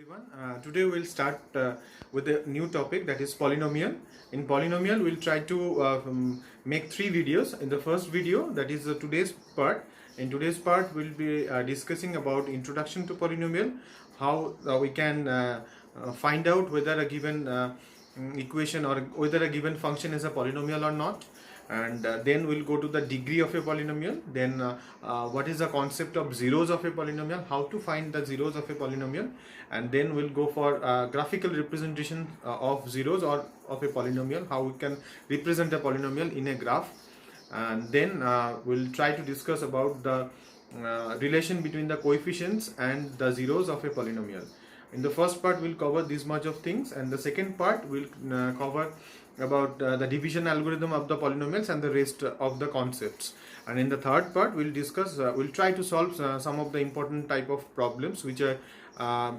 everyone. Today we'll start with a new topic, that is polynomial. In polynomial, we'll try to make three videos. In the first video, that is today's part. In today's part, we'll be discussing about introduction to polynomial, how we can find out whether a given equation or whether a given function is a polynomial or not. And then we'll go to the degree of a polynomial, then what is the concept of zeros of a polynomial, how to find the zeros of a polynomial, and then we'll go for graphical representation of zeros or of a polynomial, how we can represent a polynomial in a graph. And then we'll try to discuss about the relation between the coefficients and the zeros of a polynomial. In the first part, we'll cover this much of things, and the second part will cover about the division algorithm of the polynomials and the rest of the concepts. And in the third part, we'll discuss, we'll try to solve some of the important type of problems which are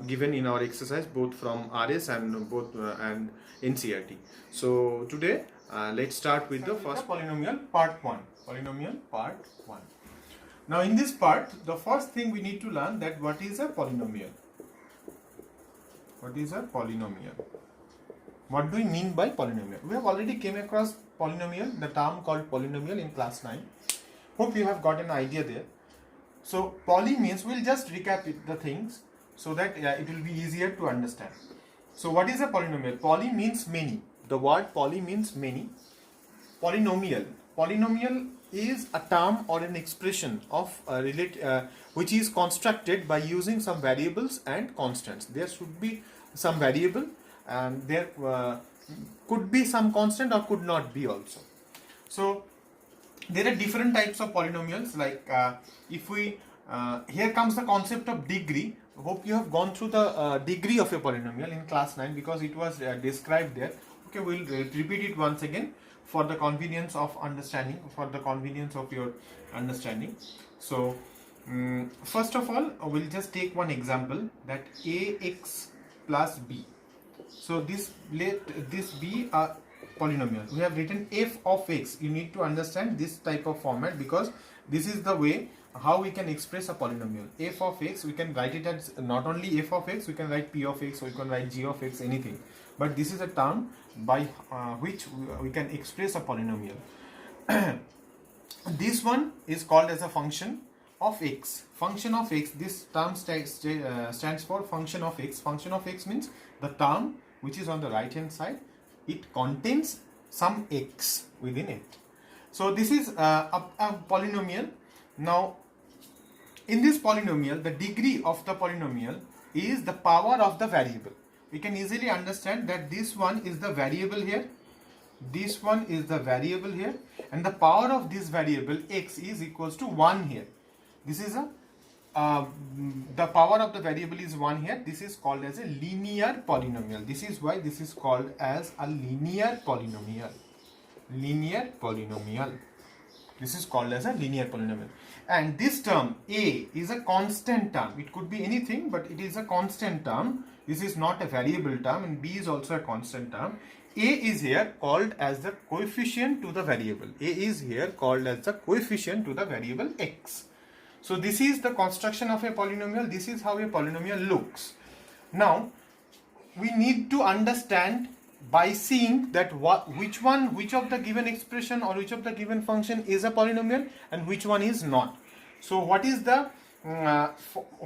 given in our exercise, both from RS and and NCERT. So today, let's start with the first polynomial, part 1. Polynomial part 1. Now in this part, the first thing we need to learn that what is a polynomial. What is a polynomial? What do we mean by polynomial? We have already came across polynomial, the term called polynomial in class 9. Hope you have got an idea there. So poly means, we'll just recap the things so that it will be easier to understand. So what is a polynomial? Poly means many. The word poly means many. Polynomial. Polynomial is a term or an expression of which is constructed by using some variables and constants. There should be some variable and there could be some constant or could not be also. So there are different types of polynomials, like if we here comes the concept of degree. Hope you have gone through the degree of a polynomial in class 9 because it was described there. Okay, we'll repeat it once again for the convenience of understanding, for the convenience of your understanding. So first of all, we'll just take one example, that ax plus b. So let this be a polynomial. We have written f of x. You need to understand this type of format because this is the way how we can express a polynomial. F of x, we can write it as not only f of x, we can write p of x, or we can write g of x, anything. But this is a term by which we can express a polynomial. This one is called as a function of x. Function of x, this term stands for function of x. Function of x means the term which is on the right hand side, it contains some x within it. So this is a polynomial. Now in this polynomial, the degree of the polynomial is the power of the variable. We can easily understand that this one is the variable here, this one is the variable here, and the power of this variable x is equals to 1 here. This is the power of the variable is 1 here. This is called as a linear polynomial. This is why this is called as a linear polynomial. Linear polynomial. This is called as a linear polynomial. And this term a is a constant term. It could be anything, but it is a constant term. This is not a variable term, and b is also a constant term. A is here called as the coefficient to the variable. A is here called as the coefficient to the variable x. So this is the construction of a polynomial. This is how a polynomial looks. Now we need to understand by seeing that which of the given expression or which of the given function is a polynomial and which one is not. So what is the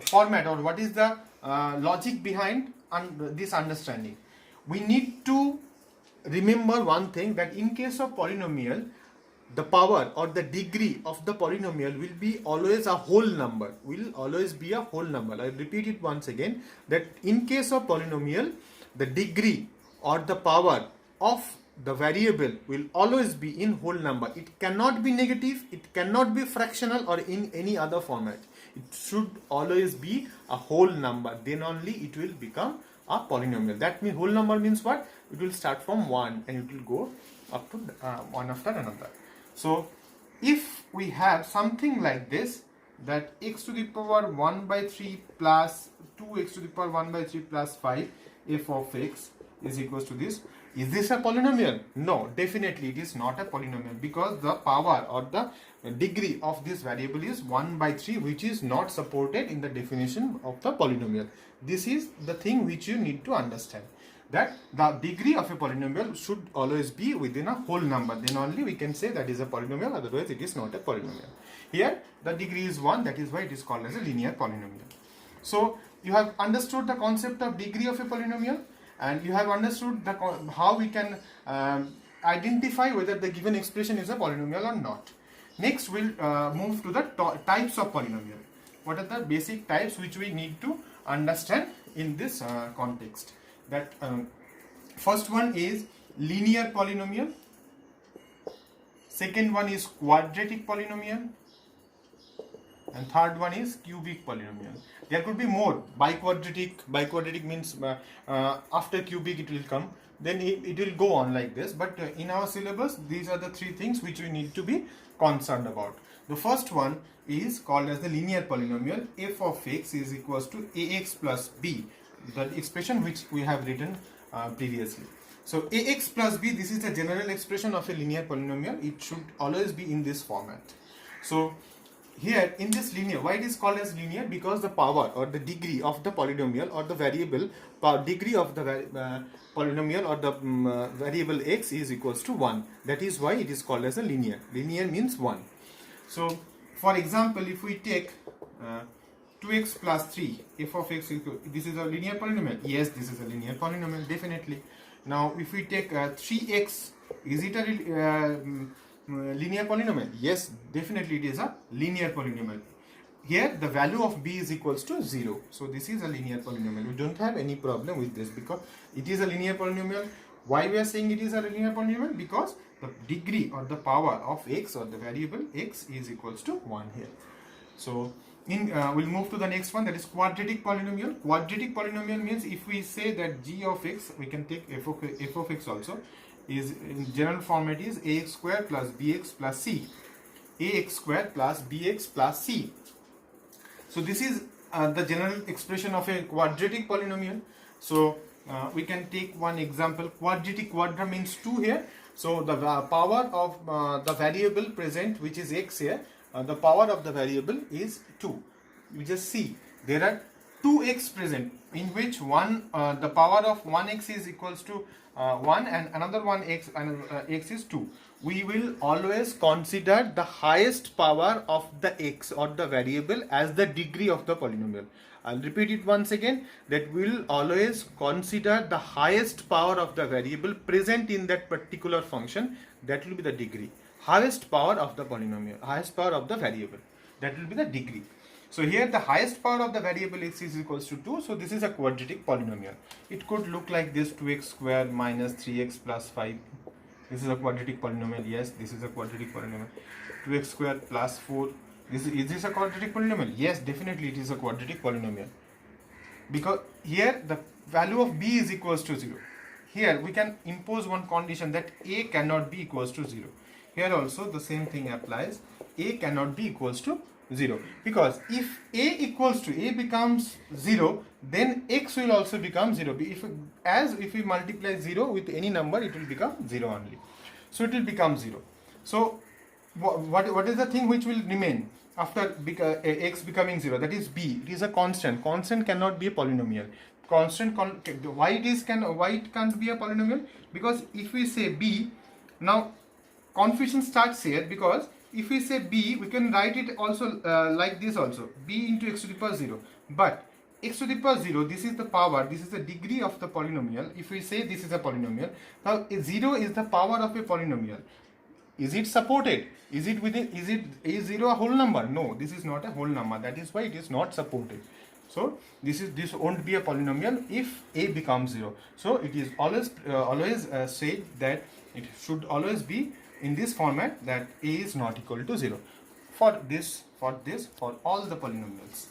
format, or what is the logic behind this understanding? We need to remember one thing, that in case of polynomial, the power or the degree of the polynomial will be always a whole number, will always be a whole number. I repeat it once again, that in case of polynomial, the degree or the power of the variable will always be in whole number. It cannot be negative, it cannot be fractional or in any other format. It should always be a whole number, then only it will become a polynomial. That means whole number means what? It will start from 1 and it will go up to one after another. So if we have something like this, that x to the power 1 by 3 plus 2x to the power 1 by 3 plus 5 f of x is equals to this. Is this a polynomial? No, definitely it is not a polynomial, because the power or the degree of this variable is 1 by 3, which is not supported in the definition of the polynomial. This is the thing which you need to understand, that the degree of a polynomial should always be within a whole number. Then only we can say that is a polynomial, otherwise it is not a polynomial. Here the degree is 1, that is why it is called as a linear polynomial. So you have understood the concept of degree of a polynomial, and you have understood how we can identify whether the given expression is a polynomial or not. Next we'll move to the types of polynomial. What are the basic types which we need to understand in this context? That first one is linear polynomial, second one is quadratic polynomial, and third one is cubic polynomial. There could be more. Biquadratic means after cubic it will come, then it will go on like this, but in our syllabus these are the three things which we need to be concerned about. The first one is called as the linear polynomial. F of x is equals to ax plus b, the expression which we have written previously. So ax plus b, this is the general expression of a linear polynomial. It should always be in this format. So here in this linear, why it is called as linear? Because the power or the degree of the polynomial or the variable degree of the polynomial or the variable x is equals to 1. That is why it is called as a linear. Linear means 1. So for example, if we take 2x plus 3, f of x equal, this is a linear polynomial. Yes, this is a linear polynomial, definitely. Now if we take 3x, is it a linear polynomial? Yes, definitely it is a linear polynomial. Here the value of b is equals to 0. So this is a linear polynomial. We don't have any problem with this because it is a linear polynomial. Why we are saying it is a linear polynomial? Because the degree or the power of x or the variable x is equals to 1 here. So we'll move to the next one, that is quadratic polynomial. Quadratic polynomial means if we say that g of x, we can take f of x also, is in general format is ax square plus bx plus c. Ax square plus bx plus c. So this is the general expression of a quadratic polynomial. So we can take one example. Quadra means 2 here. So the power of the variable present, which is x here, the power of the variable is 2. You just see there are 2x present, in which one the power of 1x is equals to 1 and another one x and x is 2. We will always consider the highest power of the x or the variable as the degree of the polynomial. I'll repeat it once again, that we will always consider the highest power of the variable present in that particular function. That will be the degree. Highest power of the polynomial, highest power of the variable, that will be the degree. So here the highest power of the variable x is equals to 2. So this is a quadratic polynomial. It could look like this: 2x square minus 3x plus 5. This is a quadratic polynomial. Yes, this is a quadratic polynomial. 2x square plus 4. Is this a quadratic polynomial? Yes, definitely it is a quadratic polynomial. Because here the value of b is equals to 0. Here we can impose one condition, that a cannot be equals to 0. Here also the same thing applies. A cannot be equals to 0, because if a becomes 0, then x will also become 0. If we multiply 0 with any number, it will become 0 only. So it will become 0. So what is the thing which will remain after x becoming 0? That is b. It is a constant. Constant cannot be a polynomial. Why it can't be a polynomial? Because if we say b, now confusion starts here, because if we say b, we can write it also like this also, b into x to the power 0. But x to the power 0, this is the power, this is the degree of the polynomial. If we say this is a polynomial, now 0 is the power of a polynomial. Is it supported? Is 0 a whole number? No, this is not a whole number. That is why it is not supported. So this won't be a polynomial if a becomes 0. So it is always said that it should always be in this format, that a is not equal to 0 for all the polynomials.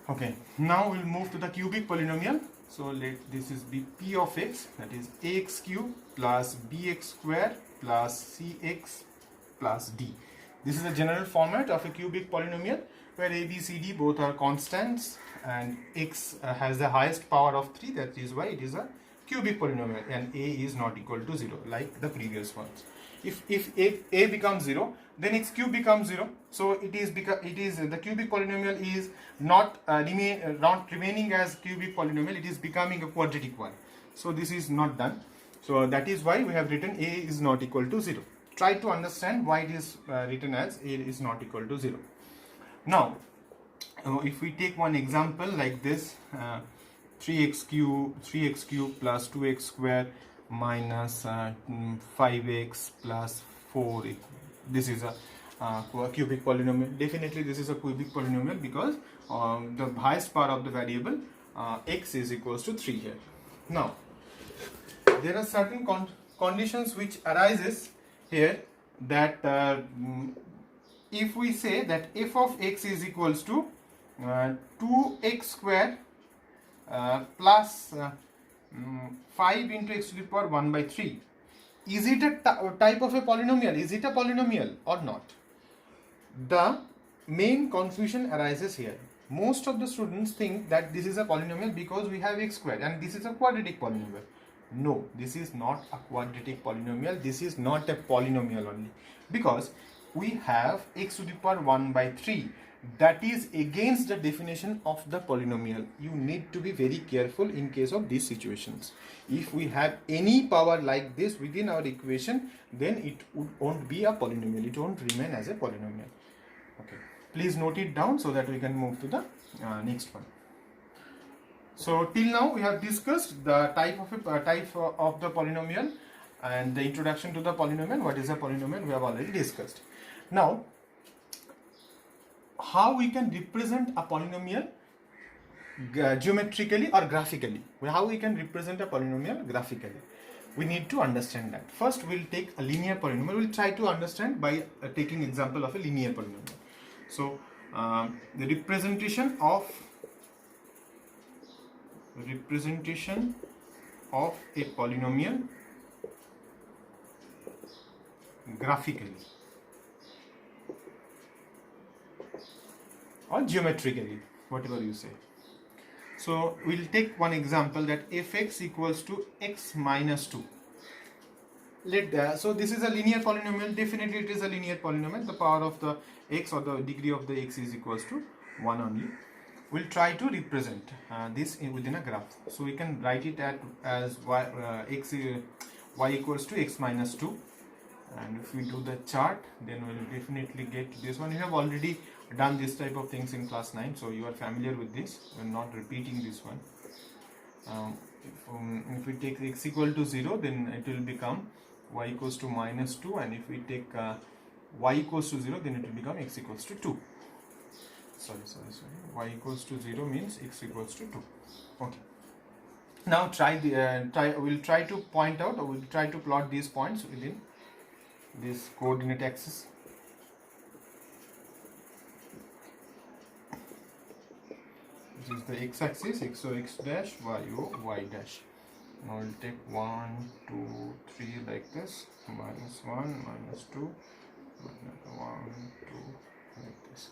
Okay, now we'll move to the cubic polynomial. So this is be p of x, that is ax cube plus bx square plus cx plus d. This is the general format of a cubic polynomial, where a, b, c, d both are constants and x has the highest power of 3. That is why it is a cubic polynomial, and a is not equal to 0 like the previous ones. If a becomes 0, then x cube becomes 0. So it is the cubic polynomial is not remaining as cubic polynomial. It is becoming a quadratic one. So this is not done. So that is why we have written a is not equal to 0. Try to understand why it is written as a is not equal to 0. Now, if we take one example like this, 3x cube plus 2x square minus 5x plus 4. This is a cubic polynomial. Definitely this is a cubic polynomial because the highest power of the variable x is equals to 3 here. Now, there are certain conditions which arises here, that if we say that f of x is equals to 2x square plus 5 into x to the power 1 by 3, is it a type of a polynomial? Is it a polynomial or not? The main confusion arises here. Most of the students think that this is a polynomial because we have x squared and this is a quadratic polynomial. No, this is not a quadratic polynomial. This is not a polynomial only because we have x to the power 1 by 3. That is against the definition of the polynomial. You need to be very careful in case of these situations. If we have any power like this within our equation, then it won't be a polynomial. It won't remain as a polynomial. Okay, please note it down so that we can move to the next one. So till now we have discussed the type of the polynomial and the introduction to the polynomial. What is a polynomial? We have already discussed. Now, how we can represent a polynomial geometrically or graphically? How we can represent a polynomial graphically? We need to understand that. First, we'll take a linear polynomial. We'll try to understand by taking example of a linear polynomial. So, the representation of a polynomial graphically or geometrically, whatever you say. So we'll take one example, that fx equals to x minus 2. So this is a linear polynomial. Definitely it is a linear polynomial. The power of the x or the degree of the x is equals to 1 only. We'll try to represent this within a graph. So we can write it as y equals to x minus 2. And if we do the chart, then we'll definitely get this one. You have already done this type of things in class 9, so you are familiar with this. We're not repeating this one. If we take x equal to 0, then it will become y equals to minus 2, and if we take y equals to 0, then it will become x equals to 2. Sorry. Y equals to 0 means x equals to 2. Okay. Now we'll try to point out, or we'll try to plot these points within this coordinate axis. This is the x-axis, so x dash, y dash. Now we'll take 1, 2, 3 like this, minus 1, minus 2, 1, 2, like this.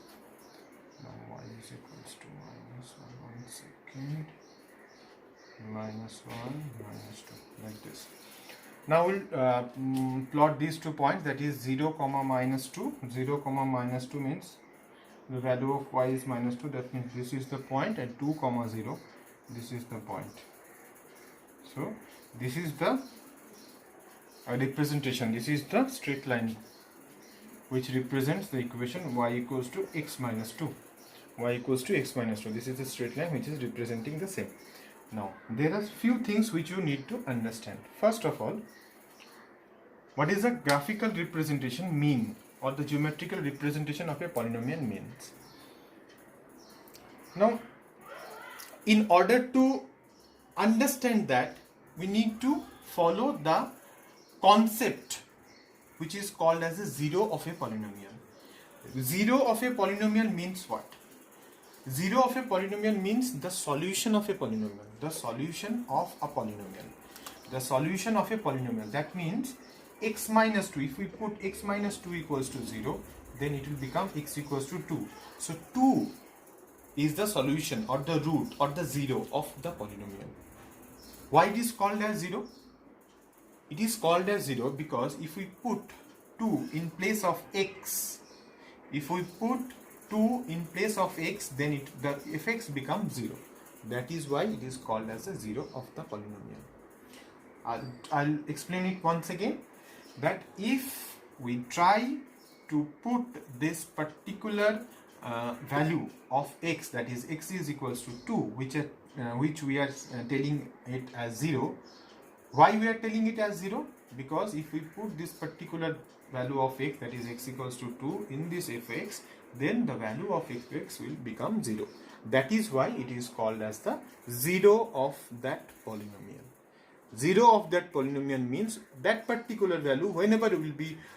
Now y is equals to minus 1 second, minus 1, minus 2, like this. Now we'll plot these 2 points, that is 0, minus 2. 0, minus 2 means the value of y is minus 2. That means this is the point, and 2, 0, this is the point. So this is the representation. This is the straight line which represents the equation y equals to x minus 2. Y equals to x minus 2. This is the straight line which is representing the same. Now, there are few things which you need to understand. First of all, what is a graphical representation mean, or the geometrical representation of a polynomial means? Now, in order to understand that, we need to follow the concept which is called as the zero of a polynomial. Zero of a polynomial means what? Zero of a polynomial means the solution of a polynomial. The solution of a polynomial. The solution of a polynomial. That means x minus 2. If we put x minus 2 equals to 0, then it will become x equals to 2. So 2 is the solution or the root or the zero of the polynomial. Why it is called as 0? It is called as 0 because if we put 2 in place of x, if we put 2 in place of x, then the fx becomes 0. That is why it is called as a 0 of the polynomial. I'll explain it once again, that if we try to put this particular value of x, that is x is equals to 2, which we are telling it as 0. Why we are telling it as 0? Because if we put this particular value of x, that is x equals to 2, in this fx, then the value of fx will become 0. That is why it is called as the 0 of that polynomial. 0 of that polynomial means that particular value, whenever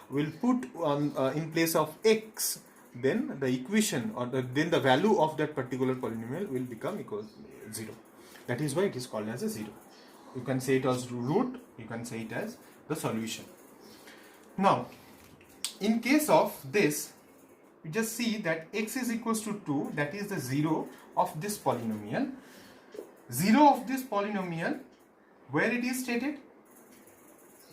will put on in place of x, then the equation or then the value of that particular polynomial will become equal to 0. That is why it is called as a 0. You can say it as root, you can say it as the solution. Now, in case of this, you just see that x is equals to 2, that is the 0 of this polynomial. 0 of this polynomial, where it is stated?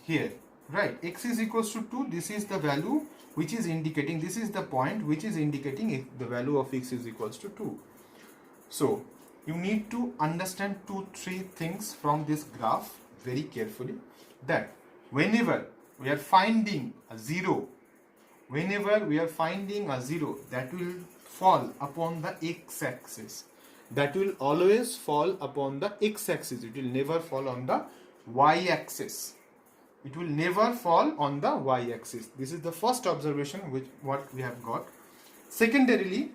Here, right? X is equals to 2, this is the value which is indicating, this is the point which is indicating the value of x is equals to 2. So, you need to understand 2-3 things from this graph very carefully, that whenever we are finding a 0, that will fall upon the x-axis. That will always fall upon the x-axis. It will never fall on the y-axis. It will never fall on the y-axis. This is the first observation what we have got. Secondarily,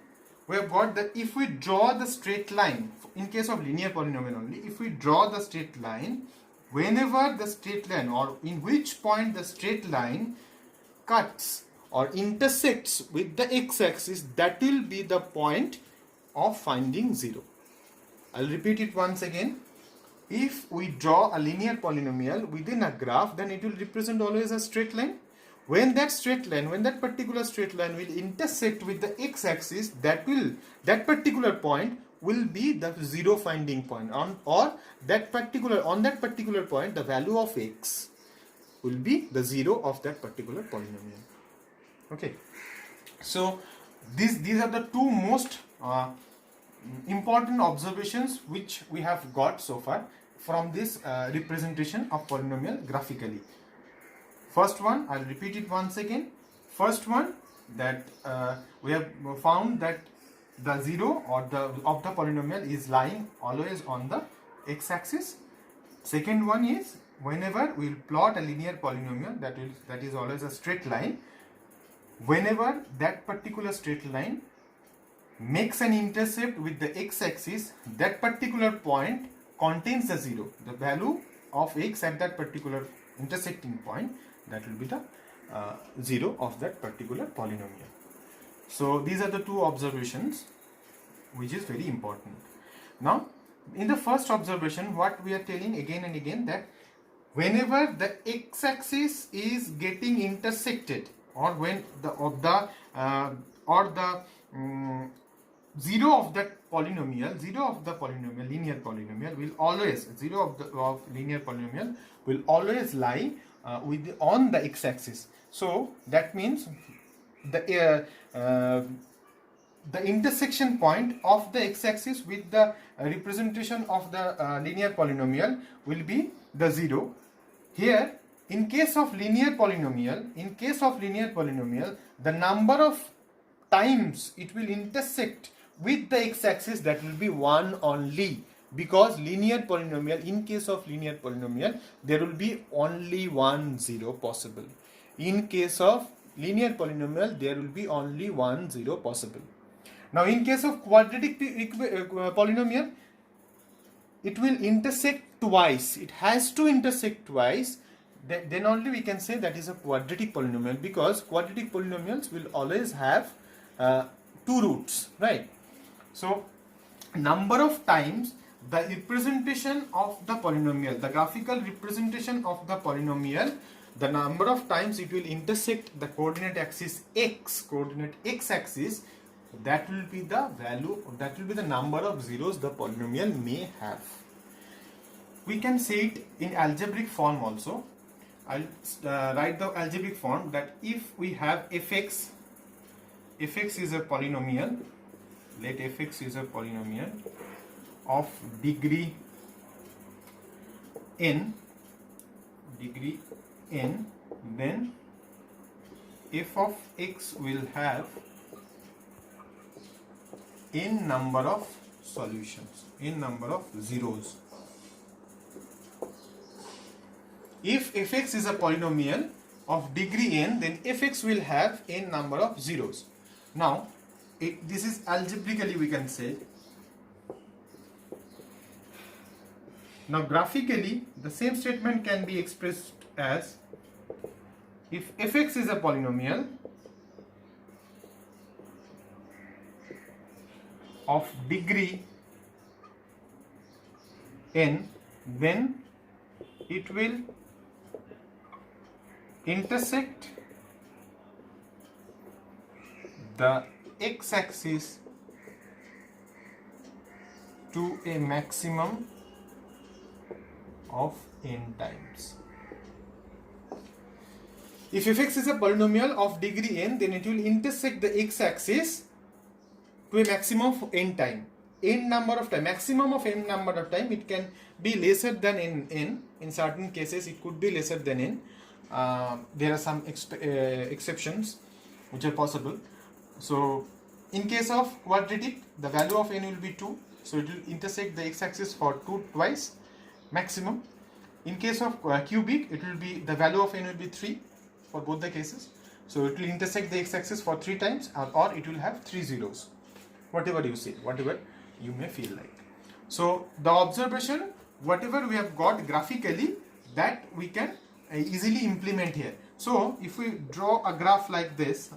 we have got that if we draw the straight line, in case of linear polynomial only, if we draw the straight line, whenever the straight line, or in which point the straight line cuts or intersects with the x-axis, that will be the point of finding 0. I'll repeat it once again. If we draw a linear polynomial within a graph, then it will represent always a straight line. When that particular straight line will intersect with the x-axis, that particular point will be the 0 finding point. On that particular point, the value of x will be the 0 of that particular polynomial. Okay. So these are the two most important observations which we have got so far from this representation of polynomial graphically. First one, I'll repeat it once again. First one, that we have found that the 0 of the polynomial is lying always on the x-axis. Second one is, whenever we will plot a linear polynomial, that is always a straight line, whenever that particular straight line makes an intercept with the x-axis, that particular point contains the 0. The value of x at that particular intersecting point, that will be the 0 of that particular polynomial. So these are the two observations which is very important. Now, in the first observation, what we are telling again and again, that whenever the x-axis is getting intersected, or when the 0 of that polynomial, linear polynomial will always, 0 of linear polynomial will always lie on the x-axis. So that means the intersection point of the x-axis with the representation of the linear polynomial will be the 0. Here, in case of linear polynomial, the number of times it will intersect with the x-axis, that will be 1 only, because linear polynomial, in case of linear polynomial, there will be only 1 0 possible. In case of linear polynomial, there will be only 1 0 possible. Now, in case of quadratic polynomial, it will intersect twice. It has to intersect twice. Then only we can say that is a quadratic polynomial, because quadratic polynomials will always have 2 roots, right? So, number of times the representation of the polynomial, the graphical representation of the polynomial, the number of times it will intersect the coordinate axis x-axis, that will be the value, that will be the number of zeros the polynomial may have. we can say it in algebraic form also. I'll write the algebraic form that if we have fx is a polynomial, let fx is a polynomial of degree n, then f of x will have n number of solutions, n number of zeros. If fx is a polynomial of degree n, then fx will have n number of zeros. Now, this is algebraically we can say. Now, graphically, the same statement can be expressed as if fx is a polynomial of degree n, then it will intersect the x-axis to a maximum of n times. If fx is a polynomial of degree n, then it will intersect the x-axis to a maximum of n time. N number of time, maximum of n number of time. It can be lesser than n. In certain cases, it could be lesser than n. There are some exceptions which are possible. So, in case of quadratic, the value of n will be 2. So, it will intersect the x-axis for twice maximum. In case of cubic, it will be the value of n will be 3 for both the cases. So, it will intersect the x-axis for 3 times, or it will have 3 zeros. Whatever you say, whatever you may feel like. So, the observation, whatever we have got graphically, that we can easily implement here. So, if we draw a graph like this,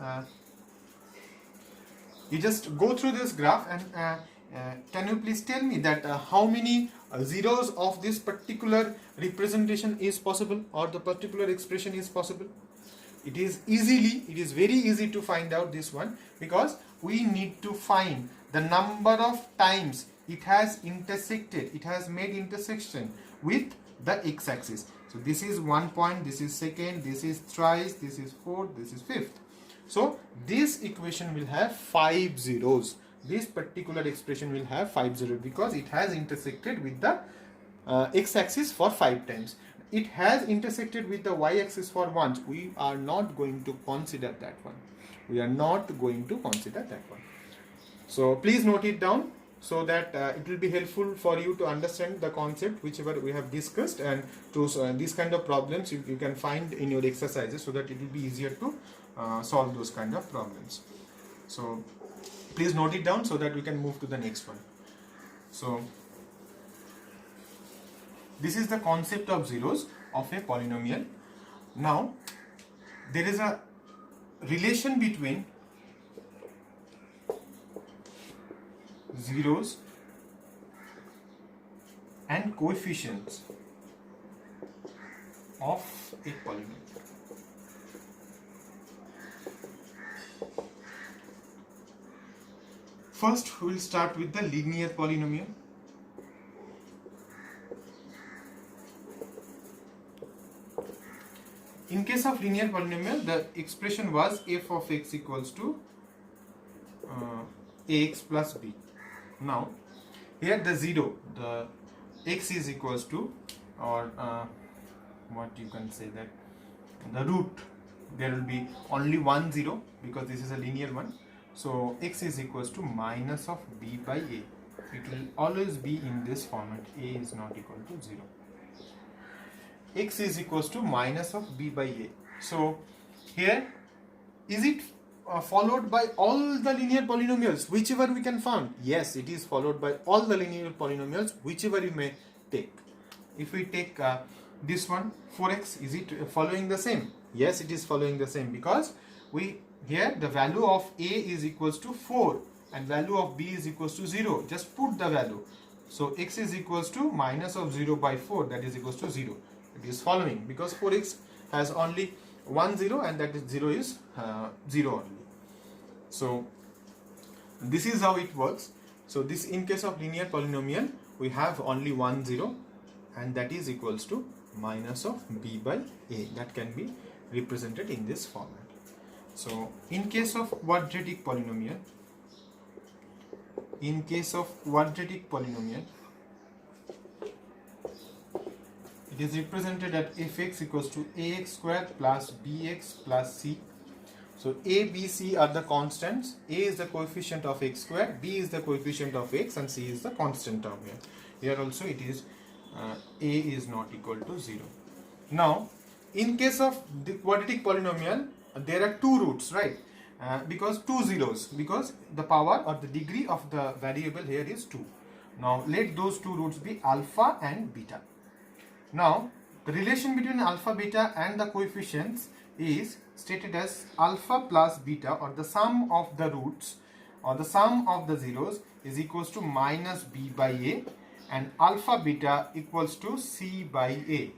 you just go through this graph and can you please tell me that how many zeros of this particular representation is possible, or the particular expression is possible? It is very easy to find out this one, because we need to find the number of times it has intersected, it has made intersection with the x-axis. So this is 1 point, this is second, this is thrice, this is fourth, this is fifth. So this equation will have 5 zeros. This particular expression will have 5 zeros because it has intersected with the x-axis for 5 times. It has intersected with the y-axis for once. We are not going to consider that one. We are not going to consider that one. So please note it down so that it will be helpful for you to understand the concept whichever we have discussed, and to these kind of problems you can find in your exercises, so that it will be easier to solve those kind of problems. So please note it down so that we can move to the next one. So this is the concept of zeros of a polynomial. Now there is a relation between zeros and coefficients of a polynomial. First, we will start with the linear polynomial. In case of linear polynomial, the expression was f of x equals to ax plus b. Now, here the zero, the x is equals to, or what you can say, that the root, there will be only 1 0 because this is a linear one. So x is equals to minus of b by a. It will always be in this format. A is not equal to 0. X is equals to minus of b by a. So here, is it followed by all the linear polynomials whichever we can find? Yes, it is followed by all the linear polynomials whichever you may take. If we take this one 4x, is it following the same? Yes, it is following the same, because we here the value of a is equals to 4 and value of b is equals to 0. Just put the value. So x is equals to minus of 0 by 4, that is equals to 0. It is following because 4x has only 1 0 and that is 0 is 0 only. So this is how it works. So this, in case of linear polynomial, we have only 1 0, and that is equals to minus of b by a. That can be represented in this format. So in case of quadratic polynomial, it is represented at fx equals to ax square plus bx plus c. So a, b, c are the constants. A is the coefficient of x square, b is the coefficient of x, and c is the constant term here. Here also it is a is not equal to 0. Now in case of the quadratic polynomial, there are two roots, right? Because two zeros, because the power or the degree of the variable here is 2. Now let those two roots be alpha and beta. Now the relation between alpha, beta and the coefficients is stated as alpha plus beta, or the sum of the roots or the sum of the zeros is equals to minus b by a, and alpha beta equals to c by a.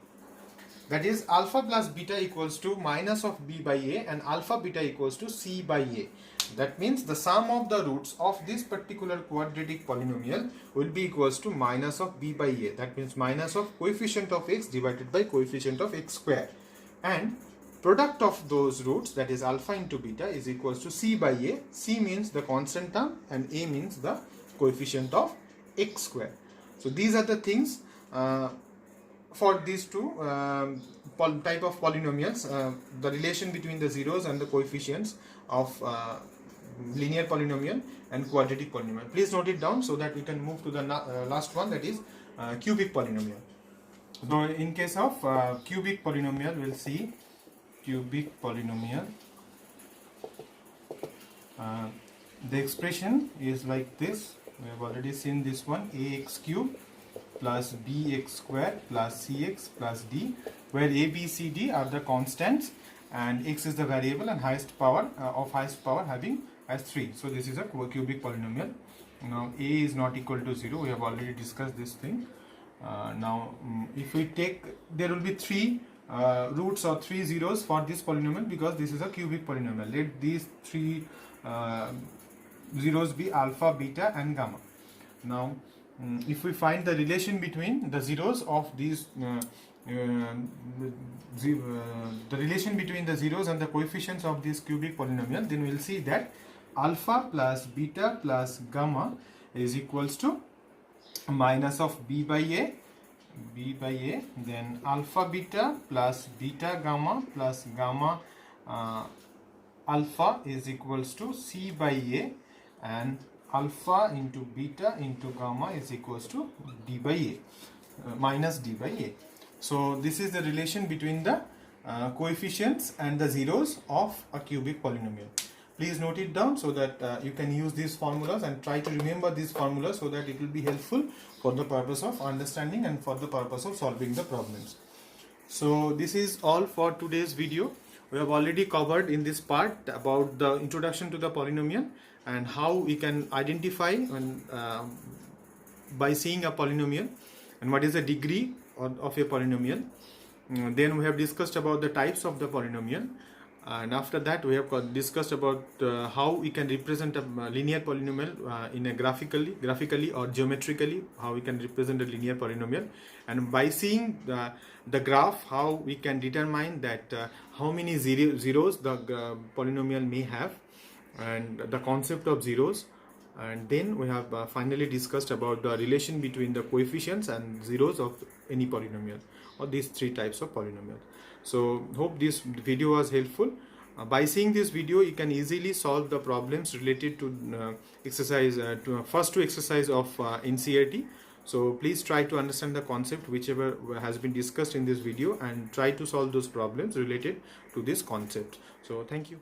That is, alpha plus beta equals to minus of b by a and alpha beta equals to c by a. That means the sum of the roots of this particular quadratic polynomial will be equals to minus of b by a. That means minus of coefficient of x divided by coefficient of x square. And product of those roots, that is alpha into beta, is equals to c by a. C means the constant term and a means the coefficient of x square. So these are the things for these two type of polynomials, the relation between the zeros and the coefficients of linear polynomial and quadratic polynomial. Please note it down so that we can move to the last one, that is cubic polynomial. So in case of cubic polynomial, we'll see cubic polynomial. The expression is like this. We have already seen this one: ax cube plus bx square plus cx plus d, where a, b, c, d are the constants and x is the variable, and highest power having as 3. So this is a cubic polynomial. Now a is not equal to 0. We have already discussed this thing. Now if we take, there will be 3 roots or 3 zeros for this polynomial, because this is a cubic polynomial. Let these 3 zeros be alpha, beta and gamma. Now if we find the relation between the zeros of these the relation between the zeros and the coefficients of this cubic polynomial, then we will see that alpha plus beta plus gamma is equals to minus of b by a, then alpha beta plus beta gamma plus gamma alpha is equals to c by a, and alpha into beta into gamma is equals to d by a, minus d by a. So this is the relation between the coefficients and the zeros of a cubic polynomial. Please note it down so that you can use these formulas and try to remember these formulas, so that it will be helpful for the purpose of understanding and for the purpose of solving the problems. So this is all for today's video. We have already covered in this part about the introduction to the polynomial and how we can identify by seeing a polynomial and what is the degree of a polynomial. Then we have discussed about the types of the polynomial, and after that we have discussed about how we can represent a linear polynomial in a graphically or geometrically, how we can represent a linear polynomial, and by seeing the graph, how we can determine that how many zeros the polynomial may have, and the concept of zeros. And then we have finally discussed about the relation between the coefficients and zeros of any polynomial, or these 3 types of polynomial. So hope this video was helpful. By seeing this video, you can easily solve the problems related to first two exercise of NCERT. So please try to understand the concept whichever has been discussed in this video, and try to solve those problems related to this concept. So thank you.